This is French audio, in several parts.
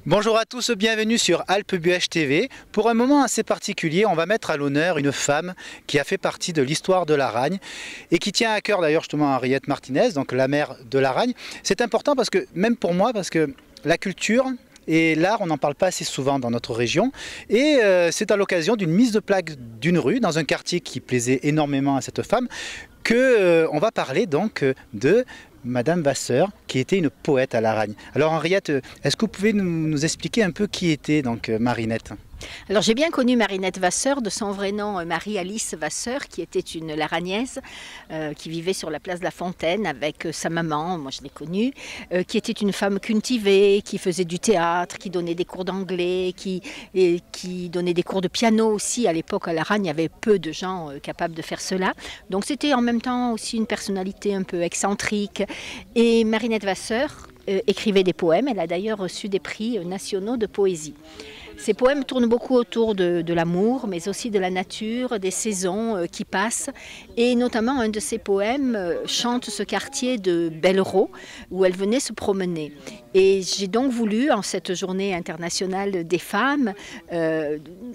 Bonjour à tous, bienvenue sur Alpes Buèche TV. Pour un moment assez particulier, on va mettre à l'honneur une femme qui a fait partie de l'histoire de l'Aragne et qui tient à cœur d'ailleurs justement Henriette Martinez, donc la mère de l'Aragne. C'est important parce que, même pour moi, parce que la culture et l'art, on n'en parle pas assez souvent dans notre région. Et c'est à l'occasion d'une mise de plaque d'une rue dans un quartier qui plaisait énormément à cette femme que on va parler donc de Madame Vasseur, qui était une poète à l'Aragne. Alors Henriette, est-ce que vous pouvez nous expliquer un peu qui était donc Marinette ? Alors j'ai bien connu Marinette Vasseur, de son vrai nom Marie-Alice Vasseur, qui était une Laragnaise, qui vivait sur la place de la Fontaine avec sa maman, moi je l'ai connue, qui était une femme cultivée, qui faisait du théâtre, qui donnait des cours d'anglais, qui donnait des cours de piano aussi. À l'époque à l'Aragne, il y avait peu de gens capables de faire cela. Donc c'était en même temps aussi une personnalité un peu excentrique. Et Marinette Vasseur écrivait des poèmes, elle a d'ailleurs reçu des prix nationaux de poésie. Ces poèmes tournent beaucoup autour de l'amour, mais aussi de la nature, des saisons qui passent. Et notamment, un de ces poèmes chante ce quartier de Bellerots, où elle venait se promener. Et j'ai donc voulu, en cette journée internationale des femmes,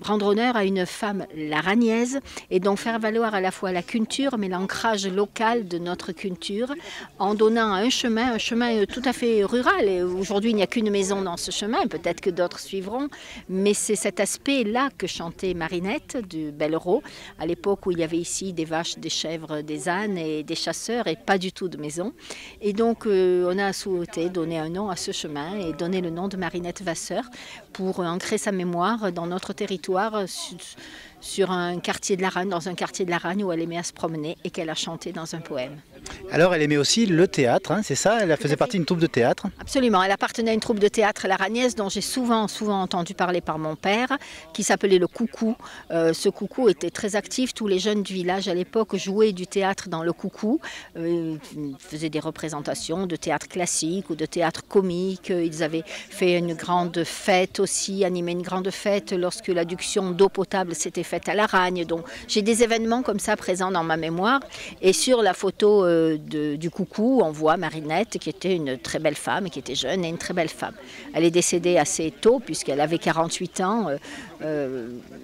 rendre honneur à une femme laragnaise et donc faire valoir à la fois la culture, mais l'ancrage local de notre culture, en donnant un chemin tout à fait rural. Et aujourd'hui, il n'y a qu'une maison dans ce chemin, peut-être que d'autres suivront. Mais c'est cet aspect-là que chantait Marinette de Bellerots, à l'époque où il y avait ici des vaches, des chèvres, des ânes et des chasseurs et pas du tout de maison. Et donc on a souhaité donner un nom à ce chemin et donner le nom de Marinette Vasseur pour ancrer sa mémoire dans notre territoire sur un quartier de l'Aragne, dans un quartier de l'Aragne où elle aimait à se promener et qu'elle a chanté dans un poème. Alors elle aimait aussi le théâtre, hein, c'est ça? Elle faisait partie d'une troupe de théâtre? Absolument, elle appartenait à une troupe de théâtre laragnaise dont j'ai souvent entendu parler par mon père, qui s'appelait le Coucou. Ce Coucou était très actif, tous les jeunes du village à l'époque jouaient du théâtre dans le Coucou, faisaient des représentations de théâtre classique ou de théâtre comique. Ils avaient fait une grande fête aussi, animé une grande fête lorsque l'adduction d'eau potable s'était faite à l'Aragne. Donc j'ai des événements comme ça présents dans ma mémoire. Et sur la photo du Coucou, on voit Marinette qui était une très belle femme, qui était jeune et une très belle femme. Elle est décédée assez tôt puisqu'elle avait 48 ans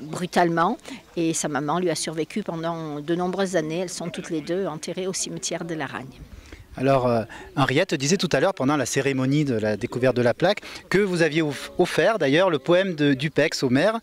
brutalement et sa maman lui a survécu pendant de nombreuses années. Elles sont toutes les deux enterrées au cimetière de l'Aragne. Alors Henriette disait tout à l'heure pendant la cérémonie de la découverte de la plaque que vous aviez offert d'ailleurs le poème de Dupex au maire.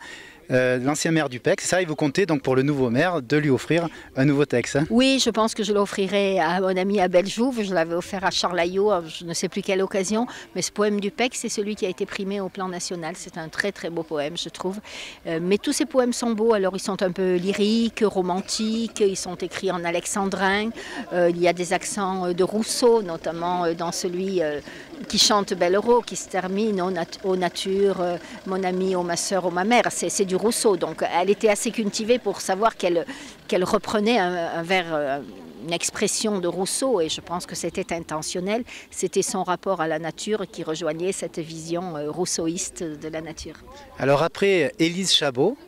L'ancien maire du Pec, c'est ça, et vous comptez donc pour le nouveau maire de lui offrir un nouveau texte. Hein? Oui, je pense que je l'offrirai à mon ami Abel Jouve, je l'avais offert à Charles Ayot, je ne sais plus quelle occasion, mais ce poème du Pec, c'est celui qui a été primé au plan national, c'est un très très beau poème je trouve, mais tous ces poèmes sont beaux, alors ils sont un peu lyriques, romantiques, ils sont écrits en alexandrin, il y a des accents de Rousseau, notamment dans celui qui chante Bellerots, qui se termine ô nature, mon ami, ô ma sœur, ô ma mère, c'est du Rousseau, donc elle était assez cultivée pour savoir qu'elle reprenait un vers, une expression de Rousseau, et je pense que c'était intentionnel, c'était son rapport à la nature qui rejoignait cette vision rousseauiste de la nature. Alors après Élise Chabot,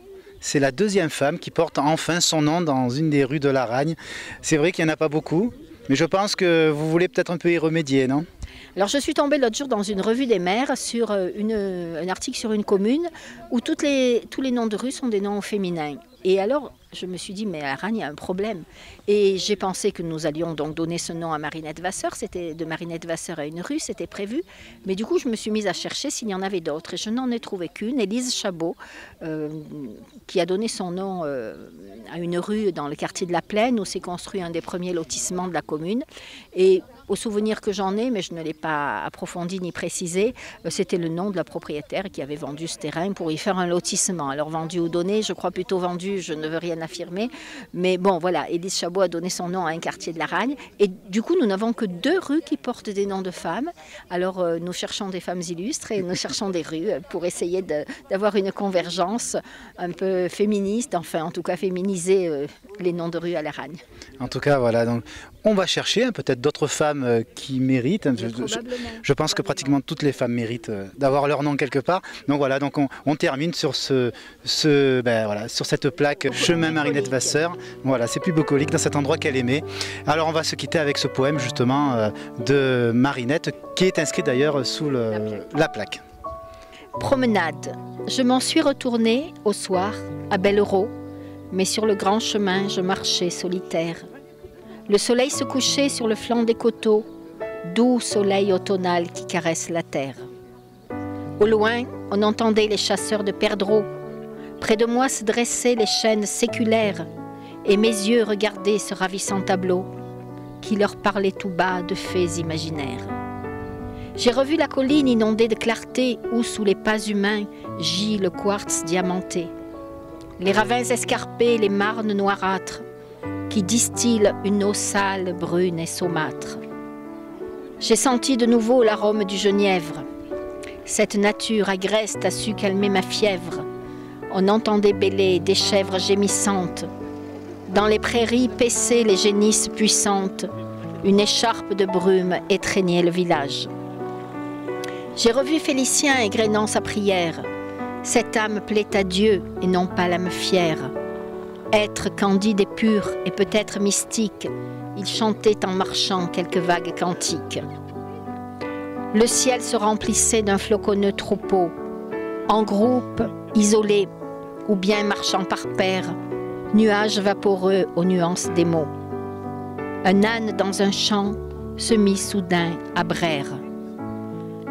c'est la deuxième femme qui porte enfin son nom dans une des rues de l'Aragne. C'est vrai qu'il n'y en a pas beaucoup, mais je pense que vous voulez peut-être un peu y remédier, non ? Alors je suis tombée l'autre jour dans une revue des maires sur un article sur une commune où tous les noms de rues sont des noms féminins. Et alors je me suis dit, mais à l'Aragne, il y a un problème. Et j'ai pensé que nous allions donc donner ce nom à Marinette Vasseur. C'était de Marinette Vasseur à une rue, c'était prévu. Mais du coup, je me suis mise à chercher s'il y en avait d'autres. Et je n'en ai trouvé qu'une, Élise Chabot, qui a donné son nom à une rue dans le quartier de la Plaine, où s'est construit un des premiers lotissements de la commune. Et au souvenir que j'en ai, mais je ne l'ai pas approfondi ni précisé, c'était le nom de la propriétaire qui avait vendu ce terrain pour y faire un lotissement. Alors vendu ou donné, je crois plutôt vendu, je ne veux rien affirmer. Mais bon, voilà, Élise Chabot a donné son nom à un quartier de l'Aragne. Et du coup, nous n'avons que 2 rues qui portent des noms de femmes. Alors nous cherchons des femmes illustres et nous cherchons des rues pour essayer d'avoir une convergence un peu féministe, enfin en tout cas féminiser les noms de rues à l'Aragne. En tout cas, voilà, donc on va chercher peut-être d'autres femmes qui méritent. Je pense que pratiquement toutes les femmes méritent d'avoir leur nom quelque part. Donc voilà, donc on termine sur sur cette plaque Chemin Marinette Vasseur. Voilà, c'est plus bucolique dans cet endroit qu'elle aimait. Alors on va se quitter avec ce poème justement de Marinette qui est inscrit d'ailleurs sous la plaque. Promenade. Je m'en suis retournée au soir à Bellerots, mais sur le grand chemin, je marchais solitaire. Le soleil se couchait sur le flanc des coteaux, doux soleil automnal qui caresse la terre. Au loin, on entendait les chasseurs de perdreaux. Près de moi se dressaient les chênes séculaires, et mes yeux regardaient ce ravissant tableau qui leur parlait tout bas de faits imaginaires. J'ai revu la colline inondée de clarté où, sous les pas humains, gît le quartz diamanté. Les ravins escarpés, les marnes noirâtres, qui distillent une eau sale, brune et saumâtre. J'ai senti de nouveau l'arôme du genièvre. Cette nature agreste a su calmer ma fièvre. On entendait bêler des chèvres gémissantes. Dans les prairies paissaient les génisses puissantes. Une écharpe de brume étreignait le village. J'ai revu Félicien égrenant sa prière. Cette âme plaît à Dieu et non pas l'âme fière. Être candide et pur et peut-être mystique, il chantait en marchant quelques vagues cantiques. Le ciel se remplissait d'un floconneux troupeau, en groupe, isolés, ou bien marchant par paires, nuages vaporeux aux nuances des mots. Un âne dans un champ se mit soudain à braire.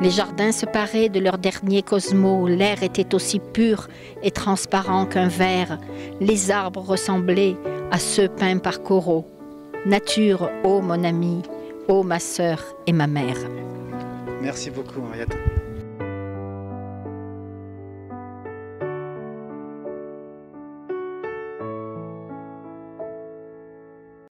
Les jardins se paraient de leur dernier cosmos, l'air était aussi pur et transparent qu'un verre, les arbres ressemblaient à ceux peints par Corot. Nature, ô mon ami, ô ma sœur et ma mère. Merci beaucoup, Henriette.